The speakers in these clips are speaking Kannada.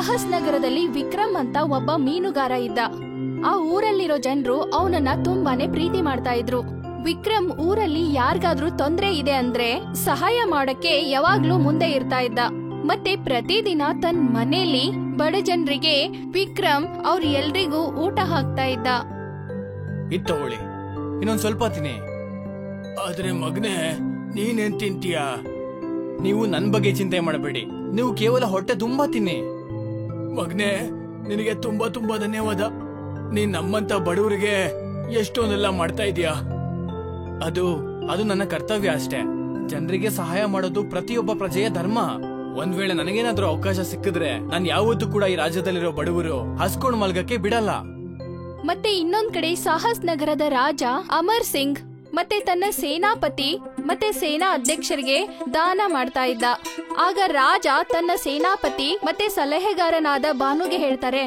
ಸಾಹಸ್ ನಗರದಲ್ಲಿ ವಿಕ್ರಮ್ ಅಂತ ಒಬ್ಬ ಮೀನುಗಾರ ಇದ್ದ. ಆ ಊರಲ್ಲಿರೋ ಜನರು ಅವನನ್ನ ತುಂಬಾನೇ ಪ್ರೀತಿ ಮಾಡ್ತಾ ಇದ್ರು. ವಿಕ್ರಮ್ ಊರಲ್ಲಿ ಯಾರಿಗಾದ್ರೂ ತೊಂದ್ರೆ ಇದೆ ಅಂದ್ರೆ ಸಹಾಯ ಮಾಡಕ್ಕೆ ಯಾವಾಗ್ಲೂ ಮುಂದೆ ಇರ್ತಾ ಇದ್ದ. ಮತ್ತೆ ಪ್ರತಿದಿನ ತನ್ನ ಮನೆಯಲ್ಲಿ ಬಡ ಜನರಿಗೆ ವಿಕ್ರಮ್ ಅವ್ರ ಎಲ್ರಿಗೂ ಊಟ ಹಾಕ್ತಾ ಇದ್ದ. ತಗೊಳ್ಳಿ, ಇನ್ನೊಂದ್ ಸ್ವಲ್ಪ ತಿನ್ನಿ. ಆದ್ರೆ ಮಗನೇ, ನೀನೇನ್ ತಿಂತೀಯ? ನೀವು ನನ್ ಬಗ್ಗೆ ಚಿಂತೆ ಮಾಡಬೇಡಿ, ನೀವು ಕೇವಲ ಹೊಟ್ಟೆ ತುಂಬಾ ತಿನ್ನಿ. ಮಗನೇ, ನಿನಗೆ ತುಂಬಾ ತುಂಬಾ ಧನ್ಯವಾದ. ನೀನ್ ನಮ್ಮಂತ ಬಡವರಿಗೆ ಎಷ್ಟೊಂದೆಲ್ಲ ಮಾಡ್ತಾ ಇದೀಯಾ. ಅದು ನನ್ನ ಕರ್ತವ್ಯ ಅಷ್ಟೇ. ಜನರಿಗೆ ಸಹಾಯ ಮಾಡೋದು ಪ್ರತಿಯೊಬ್ಬ ಪ್ರಜೆಯ ಧರ್ಮ. ಒಂದ್ ವೇಳೆ ನನಗೇನಾದ್ರೂ ಅವಕಾಶ ಸಿಕ್ಕಿದ್ರೆ ನಾನು ಯಾವತ್ತೂ ಕೂಡ ಈ ರಾಜ್ಯದಲ್ಲಿರೋ ಬಡವರು ಹಸ್ಕೊಂಡ್ ಮಲ್ಗಕ್ಕೆ ಬಿಡಲ್ಲ. ಮತ್ತೆ ಇನ್ನೊಂದ್ ಕಡೆ ಸಾಹಸ್ ನಗರದ ರಾಜ ಅಮರ್ ಸಿಂಗ್ ಮತ್ತೆ ತನ್ನ ಸೇನಾಪತಿ ಮತ್ತೆ ಸೇನಾ ಅಧ್ಯಕ್ಷರಿಗೆ ದಾನ ಮಾಡ್ತಾ ಇದ್ದ. ಆಗ ರಾಜ ತನ್ನ ಸೇನಾಪತಿ ಮತ್ತೆ ಸಲಹೆಗಾರನಾದ ಬಾನುಗೆ ಹೇಳ್ತಾರೆ,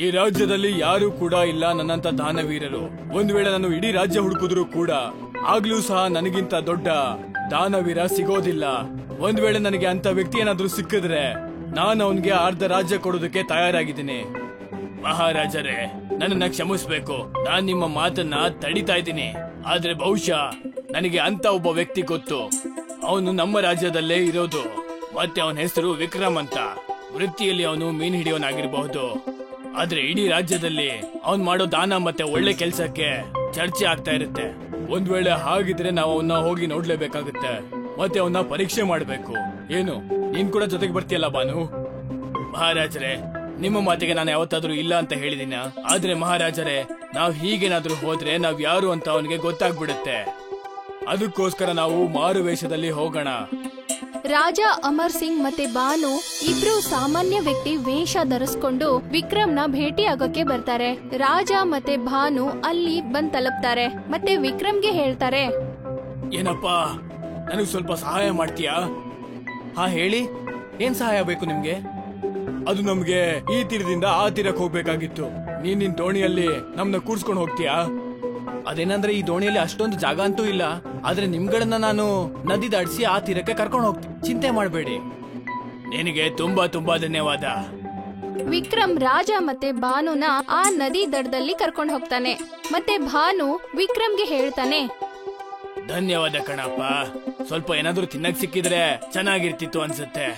ಈ ರಾಜ್ಯದಲ್ಲಿ ಯಾರು ಕೂಡ ಇಲ್ಲ ನನ್ನಂತ ದಾನವೀರರು. ಒಂದ್ ವೇಳೆ ನಾನು ಇಡೀ ರಾಜ್ಯ ಹುಡುಕಿದ್ರು ಕೂಡ ಆಗ್ಲೂ ಸಹ ನನಗಿಂತ ದೊಡ್ಡ ದಾನವೀರ ಸಿಗೋದಿಲ್ಲ. ಒಂದ್ ವೇಳೆ ನನಗೆ ಅಂತ ವ್ಯಕ್ತಿ ಏನಾದ್ರೂ ಸಿಕ್ಕಿದ್ರೆ ನಾನು ಅವನ್ಗೆ ಅರ್ಧ ರಾಜ್ಯ ಕೊಡೋದಕ್ಕೆ ತಯಾರಾಗಿದ್ದೀನಿ. ಮಹಾರಾಜರೇ, ನನ್ನನ್ನ ಕ್ಷಮಿಸ್ಬೇಕು, ನಾನ್ ನಿಮ್ಮ ಮಾತನ್ನ ತಡಿತಾ ಇದ್ದೀನಿ. ಆದ್ರೆ ಬಹುಶಃ ನನಗೆ ಅಂತ ಒಬ್ಬ ವ್ಯಕ್ತಿ ಗೊತ್ತು. ಅವನು ನಮ್ಮ ರಾಜ್ಯದಲ್ಲೇ ಇರೋದು. ಮತ್ತೆ ಅವನ ಹೆಸರು ವಿಕ್ರಮ್ ಅಂತ. ವೃತ್ತಿಯಲ್ಲಿ ಅವನು ಮೀನು ಹಿಡಿಯೋನಾಗಿರ್ಬಹುದು. ಆದ್ರೆ ಇಡೀ ರಾಜ್ಯದಲ್ಲಿ ಅವನ್ ಮಾಡೋ ದಾನ ಮತ್ತೆ ಒಳ್ಳೆ ಕೆಲ್ಸಕ್ಕೆ ಚರ್ಚೆ ಆಗ್ತಾ ಇರುತ್ತೆ. ಒಂದ್ ವೇಳೆ ಹಾಗಿದ್ರೆ ನಾವು ಅವನ್ನ ಹೋಗಿ ನೋಡ್ಲೇಬೇಕಾಗುತ್ತೆ. ಮತ್ತೆ ಅವನ್ನ ಪರೀಕ್ಷೆ ಮಾಡ್ಬೇಕು. ಏನು, ನೀನ್ ಕೂಡ ಜೊತೆಗೆ ಬರ್ತೀಯಲ್ಲ ಬಾನು? ಮಹಾರಾಜರೇ, ನಿಮ್ಮ ಮಾತಿಗೆ ನಾನು ಯಾವತ್ತಾದ್ರೂ ಇಲ್ಲ ಅಂತ ಹೇಳಿದೀನ. ಆದ್ರೆ ಮಹಾರಾಜರೇ, ನಾವ್ ಹೀಗೇನಾದ್ರೂ ಹೋದ್ರೆ ನಾವ್ ಯಾರು ಅಂತ ಅವನಿಗೆ ಗೊತ್ತಾಗ್ಬಿಡುತ್ತೆ. ಅದಕ್ಕೋಸ್ಕರ ನಾವು ಮಾರು ವೇಷದಲ್ಲಿ ಹೋಗೋಣ. ರಾಜ ಅಮರ್ ಸಿಂಗ್ ಮತ್ತೆ ಬಾನು ಇಬ್ರು ಸಾಮಾನ್ಯ ವ್ಯಕ್ತಿ ವೇಷ ಧರಿಸ್ಕೊಂಡು ವಿಕ್ರಮ್ನ ಭೇಟಿ ಆಗೋಕೆ ಬರ್ತಾರೆ. ರಾಜ ಮತ್ತೆ ಭಾನು ಅಲ್ಲಿ ಬಂದ್ ತಲುಪ್ತಾರೆ. ಮತ್ತೆ ವಿಕ್ರಮ್ಗೆ ಹೇಳ್ತಾರೆ, ಏನಪ್ಪಾ, ನನಗ್ ಸ್ವಲ್ಪ ಸಹಾಯ ಮಾಡ್ತೀಯಾ? ಹಾ ಹೇಳಿ, ಏನ್ ಸಹಾಯ ಬೇಕು ನಿಮ್ಗೆ? ಅದು ನಮ್ಗೆ ಈ ತೀರದಿಂದ ಆ ತೀರಕ್ಕೆ ಹೋಗ್ಬೇಕಾಗಿತ್ತು. ನೀನ್ ನಿನ್ ದೋಣಿಯಲ್ಲಿ ನಮ್ನ ಕೂರ್ಸ್ಕೊಂಡು ಹೋಗ್ತೀಯಾ? ಅದೇನಂದ್ರೆ ಈ ದೋಣಿಯಲ್ಲಿ ಅಷ್ಟೊಂದು ಜಾಗ ಅಂತೂ ಇಲ್ಲ. ಆದ್ರೆ ನಿಮ್ಗಳನ್ನ ನಾನು ನದಿ ದಾಟಿಸಿ ಆ ತೀರಕ್ಕೆ ಕರ್ಕೊಂಡು ಹೋಗ್ತೀನಿ. ಚಿಂತೆ ಮಾಡಬೇಡಿ. ನಿನಗೆ ತುಂಬಾ ತುಂಬಾ ಧನ್ಯವಾದ. ವಿಕ್ರಮ್ ರಾಜ ಮತ್ತೆ ಭಾನುನ ಆ ನದಿ ದಡದಲ್ಲಿ ಕರ್ಕೊಂಡು ಹೋಗ್ತಾನೆ. ಮತ್ತೆ ಭಾನು ವಿಕ್ರಮ್ಗೆ ಹೇಳ್ತಾನೆ, ಧನ್ಯವಾದ ಕಣಪ್ಪ. ಸ್ವಲ್ಪ ಏನಾದ್ರೂ ತಿನ್ನಕ್ ಸಿಕ್ಕಿದ್ರೆ ಚೆನ್ನಾಗಿರ್ತಿತ್ತು ಅನ್ಸುತ್ತೆ.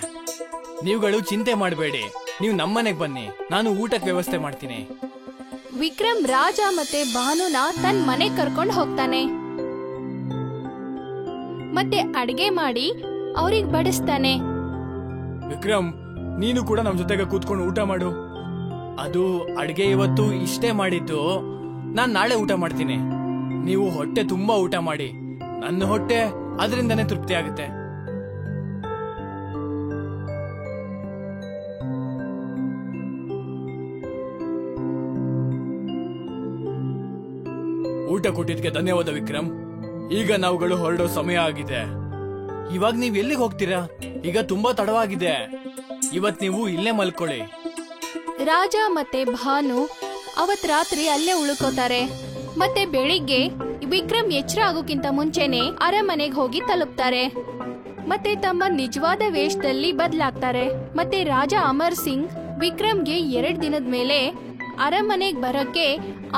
ನೀವುಗಳು ಚಿಂತೆ ಮಾಡಬೇಡಿ, ನೀವು ನಮ್ಮನೆಗ್ ಬನ್ನಿ, ನಾನು ಊಟಕ್ಕೆ ವ್ಯವಸ್ಥೆ ಮಾಡ್ತೀನಿ. ವಿಕ್ರಮ್ ರಾಜ ಮತ್ತೆ ಭಾನುನ ತನ್ ಮನೆ ಕರ್ಕೊಂಡು ಹೋಗ್ತಾನೆ. ಮತ್ತೆ ಅಡಿಗೆ ಮಾಡಿ ಅವ್ರಿಗೆ ಬಡಿಸ್ತಾನೆ. ವಿಕ್ರಮ್, ನೀನು ಕೂಡ ನಮ್ ಜೊತೆಗೆ ಕೂತ್ಕೊಂಡು ಊಟ ಮಾಡು. ಅದು ಅಡಿಗೆ ಇವತ್ತು ಇಷ್ಟೇ ಮಾಡಿದ್ದು, ನಾನ್ ನಾಳೆ ಊಟ ಮಾಡ್ತೀನಿ. ನೀವು ಹೊಟ್ಟೆ ತುಂಬಾ ಊಟ ಮಾಡಿ. ನನ್ನ ಹೊಟ್ಟೆ ಅದರಿಂದನೇ ತೃಪ್ತಿ ಆಗುತ್ತೆ. ಊಟ ಕೊಟ್ಟಿದ್ಕೆ ಧನ್ಯವಾದ ವಿಕ್ರಮ್. ಈಗ ನಾವುಗಳು ಹೊರಡೋ ಸಮಯ ಆಗಿದೆ. ಇವಾಗ ನೀವ್ ಎಲ್ಲಿಗೆ ಹೋಗ್ತೀರಾ? ಈಗ ತುಂಬಾ ತಡವಾಗಿದೆ. ಇವತ್ ನೀವು ಇಲ್ಲೇ ಮಲ್ಕೊಳ್ಳಿ. ರಾಜ ಮತ್ತೆ ಭಾನು ಅವತ್ ರಾತ್ರಿ ಅಲ್ಲೇ ಉಳ್ಕೋತಾರೆ. ಮತ್ತೆ ಬೆಳಿಗ್ಗೆ ವಿಕ್ರಮ್ ಎಚ್ಚರ ಆಗೋಕ್ಕಿಂತ ಮುಂಚೆನೆ ಅರಮನೆಗೆ ಹೋಗಿ ತಲುಪ್ತಾರೆ. ಮತ್ತೆ ತಮ್ಮ ನಿಜವಾದ ವೇಷದಲ್ಲಿ ಬದಲಾಗ್ತಾರೆ. ಮತ್ತೆ ರಾಜ ಅಮರ್ ಸಿಂಗ್ ವಿಕ್ರಮ್ಗೆ 2 ದಿನದ ಮೇಲೆ ಅರಮನೆಗೆ ಬರಕ್ಕೆ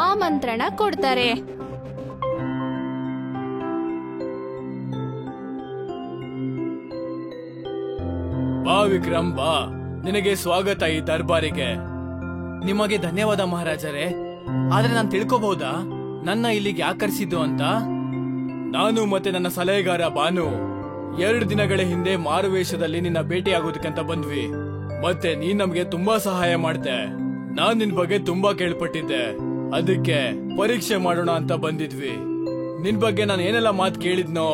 ಆಮಂತ್ರಣ ಕೊಡ್ತಾರೆ. ಬಾ ವಿಕ್ರಮ್, ಬಾ. ನಿನಗೆ ಸ್ವಾಗತ ಈ ದರ್ಬಾರಿಗೆ. ನಿಮಗೆ ಧನ್ಯವಾದ ಮಹಾರಾಜರೇ. ಆದ್ರೆ ನಾನು ತಿಳ್ಕೋಬಹುದಾ ನನ್ನ ಇಲ್ಲಿಗೆ ಯಾಕೆ ಕರೆಸಿದ್ದು ಅಂತ? ನಾನು ಮತ್ತೆ ನನ್ನ ಸಲಹೆಗಾರ ಬಾನು 2 ದಿನಗಳ ಹಿಂದೆ ಮಾರುವೇಷದಲ್ಲಿ ನಿನ್ನ ಭೇಟಿ ಆಗೋದಕ್ಕಂತ ಬಂದ್ವಿ. ಮತ್ತೆ ನೀನ್ ನಮ್ಗೆ ತುಂಬಾ ಸಹಾಯ ಮಾಡ್ದೆ. ನಾನ್ ನಿನ್ ಬಗ್ಗೆ ತುಂಬಾ ಕೇಳ್ಪಟ್ಟಿದ್ದೆ. ಅದಕ್ಕೆ ಪರೀಕ್ಷೆ ಮಾಡೋಣ ಅಂತ ಬಂದಿದ್ವಿ. ನಿನ್ ಬಗ್ಗೆ ನಾನು ಏನೆಲ್ಲ ಮಾತು ಕೇಳಿದ್ನೋ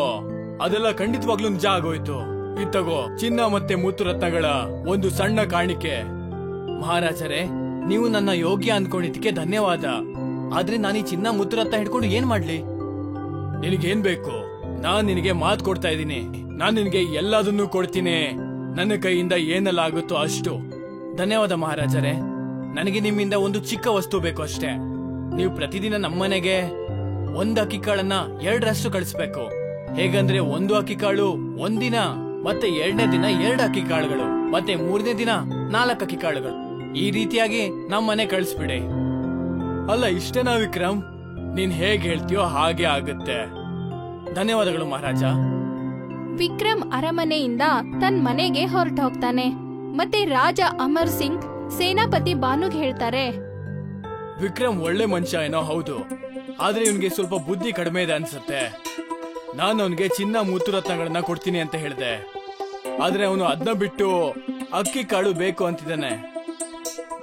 ಅದೆಲ್ಲ ಖಂಡಿತವಾಗ್ಲೂ ನಿಜ ಆಗೋಯ್ತು. ಇತ್ತಗೋ, ಚಿನ್ನ ಮತ್ತೆ ಮುತ್ತು ರತ್ನಗಳ ಒಂದು ಸಣ್ಣ ಕಾಣಿಕೆ. ಮಹಾರಾಜರೇ, ನೀವು ನನ್ನ ಯೋಗ್ಯ ಅನ್ಕೊಂಡಿದ್ದಕ್ಕೆ ಧನ್ಯವಾದ. ಆದ್ರೆ ನಾನು ಈ ಚಿನ್ನ ಮುತ್ತು ರತ್ನ ಹಿಡ್ಕೊಂಡು ಏನ್ ಮಾಡ್ಲಿ? ನಿನಗೇನ್ ಬೇಕು? ನಾನ್ ನಿನಗೆ ಮಾತು ಕೊಡ್ತಾ ಇದ್ದೀನಿ. ನಾನ್ ನಿನಗೆ ಎಲ್ಲದನ್ನೂ ಕೊಡ್ತೀನಿ. ನನ್ನ ಕೈಯಿಂದ ಏನೆಲ್ಲ ಆಗುತ್ತೋ ಅಷ್ಟು. ಧನ್ಯವಾದ ಮಹಾರಾಜರೇ. ನನಗೆ ನಿಮ್ಮಿಂದ ಒಂದು ಚಿಕ್ಕ ವಸ್ತು ಬೇಕು ಅಷ್ಟೇ. ನೀವು ಪ್ರತಿದಿನ ನಮ್ಮನೆಗೆ 1 ಅಕ್ಕಿ ಕಾಳನ್ನ 2ರಷ್ಟು ಕಳಿಸ್ಬೇಕು. ಹೇಗಂದ್ರೆ 1 ಅಕ್ಕಿ ಕಾಳು ಒಂದಿನ ಮತ್ತೆ 2ನೇ ದಿನ 2 ಅಕ್ಕಿ ಕಾಳುಗಳು, ಮತ್ತೆ 3ನೇ ದಿನ 4 ಅಕ್ಕಿ ಕಾಳುಗಳು. ಈ ರೀತಿಯಾಗಿ ನಮ್ಮನೆ ಕಳಿಸ್ಬಿಡಿ. ಅಲ್ಲ, ಇಷ್ಟೇನಾ ವಿಕ್ರಮ್? ನೀನ್ ಹೇಗ್ ಹೇಳ್ತೀಯೋ ಹಾಗೆ ಆಗುತ್ತೆ. ಧನ್ಯವಾದಗಳು ಮಹಾರಾಜ. ವಿಕ್ರಮ್ ಅರಮನೆಯಿಂದ ತನ್ನ ಮನೆಗೆ ಹೊರಟು ಹೋಗ್ತಾನೆ. ಮತ್ತೆ ರಾಜ ಅಮರ್ ಸಿಂಗ್ ಸೇನಾಪತಿ ಬಾನುಗ್ ಹೇಳ್ತಾರೆ, ವಿಕ್ರಮ್ ಒಳ್ಳೆ ಮನುಷ್ಯ ಏನೋ ಹೌದು, ಆದ್ರೆ ಇವನ್ಗೆ ಸ್ವಲ್ಪ ಬುದ್ಧಿ ಕಡಿಮೆ ಇದೆ ಅನ್ಸುತ್ತೆ. ನಾನು ಅವನ್ಗೆ ಚಿನ್ನ ಮುತ್ತುರತ್ನಗಳನ್ನ ಕೊಡ್ತೀನಿ ಅಂತ ಹೇಳ್ದೆ, ಆದ್ರೆ ಅವನು ಅದನ್ನ ಬಿಟ್ಟು ಅಕ್ಕಿ ಕಾಳು ಬೇಕು ಅಂತಿದ್ದಾನೆ.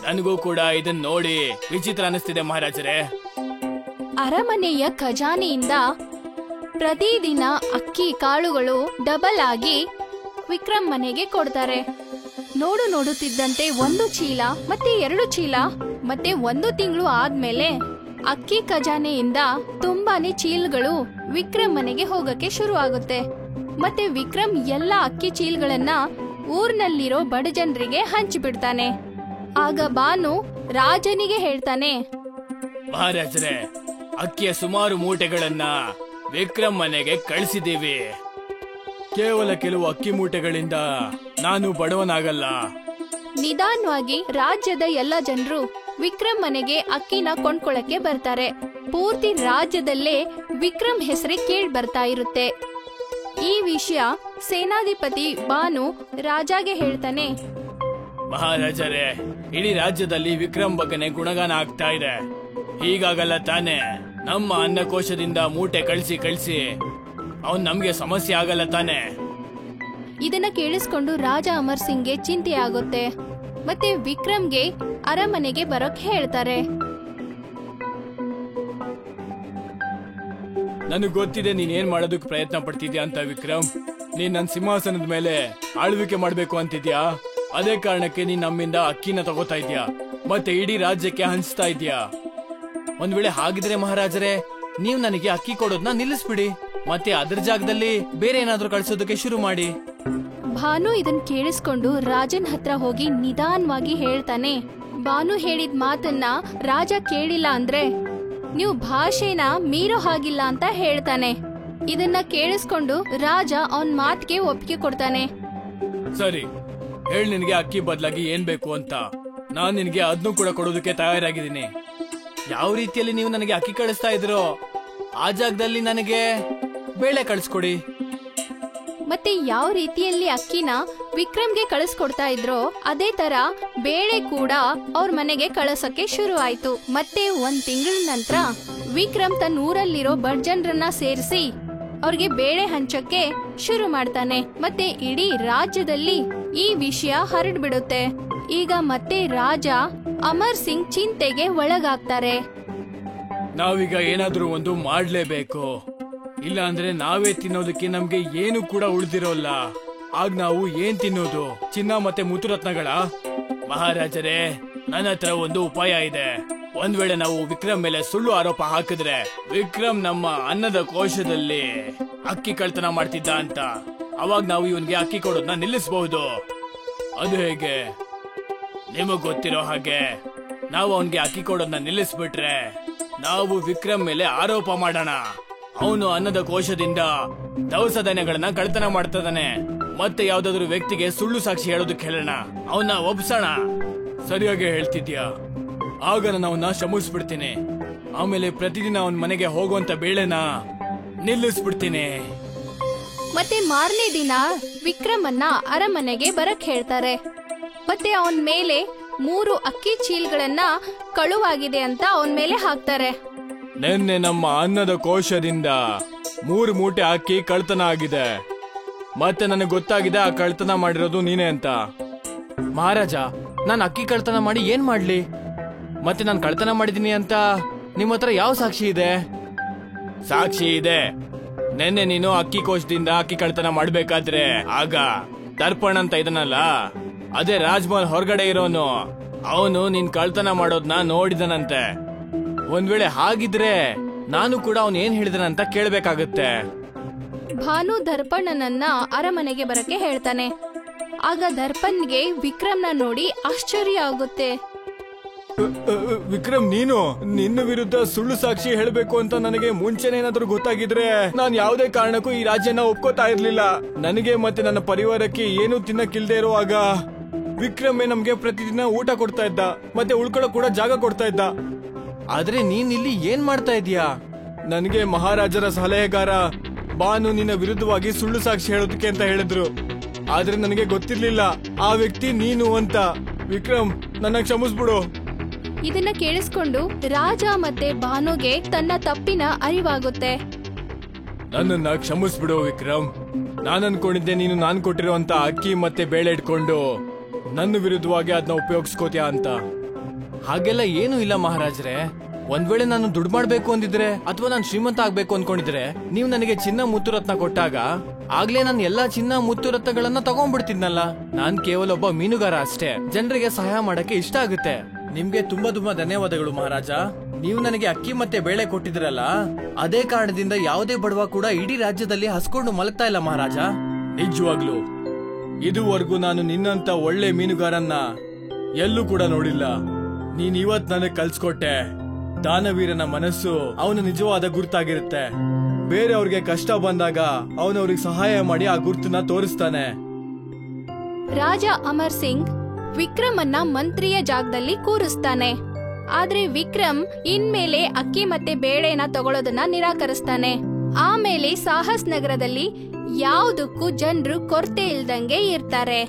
ನನಗೂ ಕೂಡ ಇದನ್ನ ನೋಡಿ ವಿಚಿತ್ರ ಅನಿಸ್ತಿದೆ ಮಹಾರಾಜರೇ. ಅರಮನೆಯ ಖಜಾನೆಯಿಂದ ಪ್ರತಿದಿನ ಅಕ್ಕಿ ಕಾಳುಗಳು ಡಬಲ್ ಆಗಿ ವಿಕ್ರಮ್ ಮನೆಗೆ ಕೊಡ್ತಾರೆ. ನೋಡುತ್ತಿದ್ದಂತೆ 1 ಚೀಲ ಮತ್ತೆ 2 ಚೀಲ ಮತ್ತೆ 1 ತಿಂಗಳು ಆದ್ಮೇಲೆ ಅಕ್ಕಿ ಖಜಾನೆಯಿಂದ ತುಂಬಾನೇ ಚೀಲಗಳು ವಿಕ್ರಮ್ ಮನೆಗೆ ಹೋಗಕ್ಕೆ ಶುರು ಆಗುತ್ತೆ. ಮತ್ತೆ ವಿಕ್ರಮ್ ಎಲ್ಲ ಅಕ್ಕಿ ಚೀಲಗಳನ್ನ ಊರ್ನಲ್ಲಿರೋ ಬಡ ಜನರಿಗೆ ಹಂಚಿಬಿಡ್ತಾನೆ. ಆಗ ಬಾನು ರಾಜನಿಗೆ ಹೇಳ್ತಾನೆ, ಮಹಾರಾಜರೇ, ಅಕ್ಕಿಯ ಸುಮಾರು ಮೂಟೆಗಳನ್ನ ವಿಕ್ರಮ್ ಮನೆಗೆ ಕಳಿಸಿದ್ದೀವಿ. ಕೇವಲ ಕೆಲವು ಅಕ್ಕಿ ಮೂಟೆಗಳಿಂದ ನಾನು ಬಡವನಾಗಲ್ಲ. ನಿಧಾನವಾಗಿ ರಾಜ್ಯದ ಎಲ್ಲ ಜನರು ವಿಕ್ರಮ್ ಮನೆಗೆ ಅಕ್ಕಿನ ಕೊಂಡ್ಕೊಳ್ಳಕ್ಕೆ ಬರ್ತಾರೆ. ಪೂರ್ತಿ ರಾಜ್ಯದಲ್ಲೇ ವಿಕ್ರಮ್ ಹೆಸರೇ ಕೇಳಿ ಬರ್ತಾ ಇರುತ್ತೆ. ಈ ವಿಷಯ ಸೇನಾಧಿಪತಿ ಬಾನು ರಾಜಾಗೆ ಹೇಳ್ತಾನೆ, ಮಹಾರಾಜರೇ, ಇಡೀ ರಾಜ್ಯದಲ್ಲಿ ವಿಕ್ರಮ್ ಬಗ್ಗೆನೆ ಗುಣಗಾನ ಆಗ್ತಾ ಇದೆ. ಹೀಗಾಗಲ್ಲ ತಾನೆ? ನಮ್ಮ ಅನ್ನಕೋಶದಿಂದ ಮೂಟೆ ಕಳಿಸಿ ಅವನ್ ನಮ್ಗೆ ಸಮಸ್ಯೆ ಆಗಲ್ಲ ತಾನೆ? ಇದನ್ನ ಕೇಳಿಸ್ಕೊಂಡು ರಾಜ ಅಮರ್ ಸಿಂಗ್ಗೆ ಚಿಂತೆ ಆಗುತ್ತೆ. ಮತ್ತೆ ವಿಕ್ರಮ್ಗೆ ಅರಮನೆಗೆ ಬರೋಕ್ ಹೇಳ್ತಾರೆ. ನನಗ್ ಗೊತ್ತಿದೆ ನೀನ್ ಏನ್ ಮಾಡೋದಕ್ಕೆ ಪ್ರಯತ್ನ ಪಡ್ತಿದ್ಯಾ ಅಂತ ವಿಕ್ರಮ್. ನೀನ್ ನನ್ ಸಿಂಹಾಸನದ ಮೇಲೆ ಆಳ್ವಿಕೆ ಮಾಡ್ಬೇಕು ಅಂತಿದ್ಯಾ. ಅದೇ ಕಾರಣಕ್ಕೆ ನೀನ್ ನಮ್ಮಿಂದ ಅಕ್ಕಿನ ತಗೋತಾ ಇದ್ಯಾ ಮತ್ತೆ ಇಡೀ ರಾಜ್ಯಕ್ಕೆ ಹಂಚ್ತಾ ಇದ್ಯಾ. ಒಂದ್ ವೇಳೆ ಹಾಗಿದ್ರೆ ಮಹಾರಾಜರೇ, ನೀವ್ ನನಗೆ ಅಕ್ಕಿ ಕೊಡೋದನ್ನ ನಿಲ್ಲಿಸ್ಬಿಡಿ, ಮತ್ತೆ ಅದ್ರ ಜಾಗದಲ್ಲಿ ಬೇರೆ ಏನಾದ್ರೂ ಕಳ್ಸೋದಕ್ಕೆ ಶುರು ಮಾಡಿ. ಭಾನು ಇದನ್ ಕೇಳಿಸ್ಕೊಂಡು ರಾಜನ್ ಹತ್ರ ಹೋಗಿ ನಿಧಾನವಾಗಿ ಹೇಳ್ತಾನೆ. ಭಾನು ಹೇಳಿದ ಮಾತನ್ನ ರಾಜ ಕೇಳಿಲ್ಲ ಅಂದ್ರೆ ನೀವು ಭಾಷೆನ ಮೀರೋ ಹಾಗಿಲ್ಲ ಅಂತ ಹೇಳ್ತಾನೆ. ಇದನ್ನ ಕೇಳಿಸ್ಕೊಂಡು ರಾಜ ಅವನ್ ಮಾತಿಗೆ ಒಪ್ಪಿಗೆ ಕೊಡ್ತಾನೆ. ಸರಿ, ಹೇಳ್ ನಿನ್ಗೆ ಅಕ್ಕಿ ಬದಲಾಗಿ ಏನ್ ಬೇಕು ಅಂತ. ನಾನ್ ನಿನ್ಗೆ ಅದನ್ನು ಕೂಡ ಕೊಡೋದಕ್ಕೆ ತಯಾರಾಗಿದ್ದೀನಿ. ಯಾವ ರೀತಿಯಲ್ಲಿ ನೀವು ನನಗೆ ಅಕ್ಕಿ ಕಳಿಸ್ತಾ ಇದ್ರೋ ಆ ಜಾಗದಲ್ಲಿ ನನಗೆ ಬೇಳೆ ಕಳಿಸ್ಕೊಡಿ. ಮತ್ತೆ ಯಾವ ರೀತಿಯಲ್ಲಿ ಅಕ್ಕಿನ ವಿಕ್ರಮ್ಗೆ ಕಳಿಸ್ಕೊಡ್ತಾ ಇದ್ರೋ ಅದೇ ತರ ಬೇಳೆ ಕೂಡ ಅವ್ರ ಮನೆಗೆ ಕಳಿಸಕ್ಕೆ ಶುರು ಆಯ್ತು. ಮತ್ತೆ 1 ತಿಂಗಳ ನಂತರ ವಿಕ್ರಮ್ ತನ್ನ ಊರಲ್ಲಿರೋ ಬಡ ಜನರನ್ನ ಸೇರಿಸಿ ಅವ್ರಿಗೆ ಬೇಳೆ ಹಂಚಕ್ಕೆ ಶುರು ಮಾಡ್ತಾನೆ. ಮತ್ತೆ ಇಡೀ ರಾಜ್ಯದಲ್ಲಿ ಈ ವಿಷಯ ಹರಡ್ಬಿಡುತ್ತೆ. ಈಗ ಮತ್ತೆ ರಾಜ ಅಮರ್ ಸಿಂಗ್ ಚಿಂತೆಗೆ ಒಳಗಾಗ್ತಾರೆ. ನಾವೀಗ ಏನಾದ್ರೂ ಒಂದು ಮಾಡ್ಲೇಬೇಕು, ಇಲ್ಲ ಅಂದ್ರೆ ನಾವೇ ತಿನ್ನೋದಕ್ಕೆ ನಮ್ಗೆ ಏನು ಕೂಡ ಉಳಿದಿರೋಲ್ಲ. ಆಗ ನಾವು ಏನ್ ತಿನ್ನೋದು? ಚಿನ್ನ ಮತ್ತೆ ಮುತ್ತುರತ್ನಗಳ? ಮಹಾರಾಜರೇ, ನನ್ನ ಹತ್ರ ಒಂದು ಉಪಾಯ ಇದೆ. ಒಂದ್ ವೇಳೆ ನಾವು ವಿಕ್ರಮ್ ಮೇಲೆ ಸುಳ್ಳು ಆರೋಪ ಹಾಕಿದ್ರೆ ವಿಕ್ರಮ್ ನಮ್ಮ ಅನ್ನದ ಕೋಶದಲ್ಲಿ ಅಕ್ಕಿ ಕಳ್ತನ ಮಾಡ್ತಿದ್ದ ಅಂತ, ಅವಾಗ ನಾವು ಇವನ್ಗೆ ಅಕ್ಕಿ ಕೊಡೋದನ್ನ ನಿಲ್ಲಿಸಬಹುದು. ಅದು ಹೇಗೆ? ನಿಮಗ್ ಗೊತ್ತಿರೋ ಹಾಗೆ ನಾವು ಅವನ್ಗೆ ಅಕ್ಕಿ ಕೊಡೋದನ್ನ ನಿಲ್ಲಿಸ್ಬಿಟ್ರೆ ನಾವು ವಿಕ್ರಮ್ ಮೇಲೆ ಆರೋಪ ಮಾಡೋಣ. ಅವನು ಅನ್ನದ ಕೋಶದಿಂದ ದವಸ ಧಾನ್ಯಗಳನ್ನ ಕಳ್ತನ ಮಾಡ್ತಿದ್ದಾನೆ. ಮತ್ತೆ ಯಾವ್ದಾದ್ರು ವ್ಯಕ್ತಿಗೆ ಸುಳ್ಳು ಸಾಕ್ಷಿ ಹೇಳೋದಕ್ಕೆ ಹೇಳೋಣ, ಅವನ್ನ ಒಪ್ಸೋಣ. ಸರಿಯಾಗಿ ಹೇಳ್ತಿದ್ಯಾ. ಆಗ ನಾನು ಅವನ್ನ ಕ್ಷಮಿಸ್ಬಿಡ್ತೀನಿ. ಆಮೇಲೆ ಪ್ರತಿದಿನ ಅವನ್ ಮನೆಗೆ ಹೋಗುವಂತ ಬೇಳೆನ ನಿಲ್ಲಿಸ್ಬಿಡ್ತೀನಿ. ಮತ್ತೆ ಮಾರನೇ ದಿನ ವಿಕ್ರಮನ್ನ ಅರಮನೆಗೆ ಬರಕ್ ಹೇಳ್ತಾರೆ. ಮತ್ತೆ ಅವನ್ ಮೇಲೆ 3 ಅಕ್ಕಿ ಚೀಲಗಳನ್ನ ಕಳುವಾಗಿದೆ ಅಂತ ಅವನ್ ಮೇಲೆ ಹಾಕ್ತಾರೆ. ನಿನ್ನೆ ನಮ್ಮ ಅನ್ನದ ಕೋಶದಿಂದ 3 ಮೂಟೆ ಅಕ್ಕಿ ಕಳ್ತನ ಆಗಿದೆ. ಮತ್ತೆ ನನಗೆ ಗೊತ್ತಾಗಿದೆ ಆ ಕಳ್ತನ ಮಾಡಿರೋದು ನೀನೇ ಅಂತ. ಮಹಾರಾಜ, ನಾನು ಅಕ್ಕಿ ಕಳ್ತನ ಮಾಡಿ ಏನ್ ಮಾಡ್ಲಿ? ಮತ್ತೆ ನಾನು ಕಳ್ತನ ಮಾಡಿದೀನಿ ಅಂತ ನಿಮ್ಮ ಹತ್ರ ಯಾವ ಸಾಕ್ಷಿ ಇದೆ? ಸಾಕ್ಷಿ ಇದೆ. ನಿನ್ನೆ ನೀನು ಅಕ್ಕಿ ಕೋಶದಿಂದ ಅಕ್ಕಿ ಕಳ್ತನ ಮಾಡ್ಬೇಕಾದ್ರೆ ಆಗ ದರ್ಪಣ್ ಅಂತ ಇದನ್ನಲ್ಲ, ಅದೇ ರಾಜ್ಮಹಲ್ ಹೊರಗಡೆ ಇರೋನು, ಅವನು ನೀನ್ ಕಳ್ತನ ಮಾಡೋದ್ನ ನೋಡಿದನಂತೆ. ಒಂದ್ ವೇಳೆ ಹಾಗಿದ್ರೆ ನಾನು ಕೂಡ ಅವನ್ ಏನ್ ಹೇಳಿದನಂತ ಕೇಳ್ಬೇಕಾಗತ್ತೆ. ಭಾನು ದರ್ಪಣನನ್ನ ಅರಮನೆಗೆ ಬರಕ್ಕೆ ಹೇಳ್ತಾನೆ. ಆಗ ದರ್ಪಣ್ಗೆ ವಿಕ್ರಮ್ನ ನೋಡಿ ಆಶ್ಚರ್ಯ ಆಗುತ್ತೆ. ವಿಕ್ರಮ್, ನಿನ್ನ ವಿರುದ್ಧ ಸುಳ್ಳು ಸಾಕ್ಷಿ ಹೇಳಬೇಕು ಅಂತ ನನಗೆ ಮುಂಚೆನೇ ಏನಾದ್ರೂ ಗೊತ್ತಾಗಿದ್ರೆ ನಾನು ಯಾವುದೇ ಕಾರಣಕ್ಕೂ ಈ ರಾಜ್ಯನ ಒಪ್ಕೋತಾ ಇರ್ಲಿಲ್ಲ. ನನಗೆ ಮತ್ತೆ ನನ್ನ ಪರಿವಾರಕ್ಕೆ ಏನು ತಿನ್ನಕ್ಕಿಲ್ದೇ ಇರುವಾಗ ವಿಕ್ರಮೇ ನಮ್ಗೆ ಪ್ರತಿದಿನ ಊಟ ಕೊಡ್ತಾ ಇದ್ದ, ಮತ್ತೆ ಉಳ್ಕೊಳ್ಳೋ ಕೂಡ ಜಾಗ ಕೊಡ್ತಾ ಇದ್ದ. ಆದ್ರೆ ನೀನ್ ಇಲ್ಲಿ ಏನ್ ಮಾಡ್ತಾ ಇದೀಯಾ? ನನಗೆ ಮಹಾರಾಜರ ಸಲಹೆಗಾರ ಬಾನು ನಿನ್ನ ವಿರುದ್ಧವಾಗಿ ಸುಳ್ಳು ಸಾಕ್ಷಿ ಹೇಳೋದಕ್ಕೆ ಅಂತ ಹೇಳಿದ್ರು. ಆದ್ರೆ ನನಗೆ ಗೊತ್ತಿರ್ಲಿಲ್ಲ ಆ ವ್ಯಕ್ತಿ ನೀನು ಅಂತ. ವಿಕ್ರಮ್, ನನ್ನ ಕ್ಷಮಿಸ್ಬಿಡು. ಇದನ್ನ ಕೇಳಿಸ್ಕೊಂಡು ರಾಜ ಮತ್ತೆ ಭಾನುಗೆ ತನ್ನ ತಪ್ಪಿನ ಅರಿವಾಗುತ್ತೆ. ನನ್ನನ್ನ ಕ್ಷಮಿಸ್ಬಿಡು ವಿಕ್ರಮ್. ನಾನ್ ಅನ್ಕೊಂಡಿದ್ದೆ ನೀನು ನಾನ್ ಕೊಟ್ಟಿರುವಂತ ಅಕ್ಕಿ ಮತ್ತೆ ಬೇಳೆ ಇಟ್ಕೊಂಡು ನನ್ನ ವಿರುದ್ಧವಾಗಿ ಅದನ್ನ ಉಪಯೋಗಿಸ್ಕೋತೀಯ ಅಂತ. ಹಾಗೆಲ್ಲ ಏನೂ ಇಲ್ಲ ಮಹಾರಾಜ್ರೆ. ಒಂದ್ ವೇಳೆ ನಾನು ದುಡ್ಡು ಮಾಡ್ಬೇಕು ಅಂದಿದ್ರೆ ಅಥವಾ ನಾನು ಶ್ರೀಮಂತ ಆಗ್ಬೇಕು ಅನ್ಕೊಂಡಿದ್ರೆ ನೀವು ನನಗೆ ಚಿನ್ನ ಮುತ್ತುರತ್ನ ಕೊಟ್ಟಾಗ ಆಗ್ಲೇ ನಾನು ಎಲ್ಲಾ ಚಿನ್ನ ಮುತ್ತುರತ್ನಗಳನ್ನ ತಗೊಂಡ್ಬಿಡ್ತಿದ್ನಲ್ಲ. ನಾನ್ ಕೇವಲ ಒಬ್ಬ ಮೀನುಗಾರ ಅಷ್ಟೇ. ಜನರಿಗೆ ಸಹಾಯ ಮಾಡಕ್ಕೆ ಇಷ್ಟ ಆಗುತ್ತೆ. ನಿಮ್ಗೆ ತುಂಬಾ ತುಂಬಾ ಧನ್ಯವಾದಗಳು ಮಹಾರಾಜ. ನೀವು ನನಗೆ ಅಕ್ಕಿ ಮತ್ತೆ ಬೇಳೆ ಕೊಟ್ಟಿದ್ರಲ್ಲ, ಅದೇ ಕಾರಣದಿಂದ ಯಾವುದೇ ಬಡವ ಕೂಡ ಇಡೀ ರಾಜ್ಯದಲ್ಲಿ ಹಸ್ಕೊಂಡು ಮಲಗ್ತಾ ಇಲ್ಲ ಮಹಾರಾಜ. ನಿಜವಾಗ್ಲು ಇದುವರೆಗೂ ನಾನು ನಿನ್ನಂತ ಒಳ್ಳೆ ಮೀನುಗಾರನ್ನ ಎಲ್ಲೂ ಕೂಡ ನೋಡಿಲ್ಲ. ನೀನ್ ಇವತ್ ನನಗ್ ಕಲ್ಸ್ಕೊಟ್ಟೆ. ದಾನವೀರನ ಮನಸ್ಸು ಅವನ ನಿಜವಾದ ಗುರ್ತಾಗಿರುತ್ತೆ. ಬೇರೆಯವ್ರಿಗೆ ಕಷ್ಟ ಬಂದಾಗ ಅವನವ್ರಿಗೆ ಸಹಾಯ ಮಾಡಿ ಆ ಗುರ್ತನ್ನ ತೋರಿಸ್ತಾನೆ. ರಾಜ ಅಮರ್ ಸಿಂಗ್ ವಿಕ್ರಮನ್ನ ಮಂತ್ರಿಯ ಜಾಗದಲ್ಲಿ ಕೂರಿಸ್ತಾನೆ. ಆದ್ರೆ ವಿಕ್ರಮ್ ಇನ್ಮೇಲೆ ಅಕ್ಕಿ ಮತ್ತೆ ಬೇಳೆನ ತಗೊಳ್ಳೋದನ್ನ ನಿರಾಕರಿಸ್ತಾನೆ. ಆಮೇಲೆ ಸಾಹಸ್ ನಗರದಲ್ಲಿ ಯಾವುದಕ್ಕೂ ಜನರು ಕೊರತೆ ಇಲ್ದಂಗೆ ಇರ್ತಾರೆ.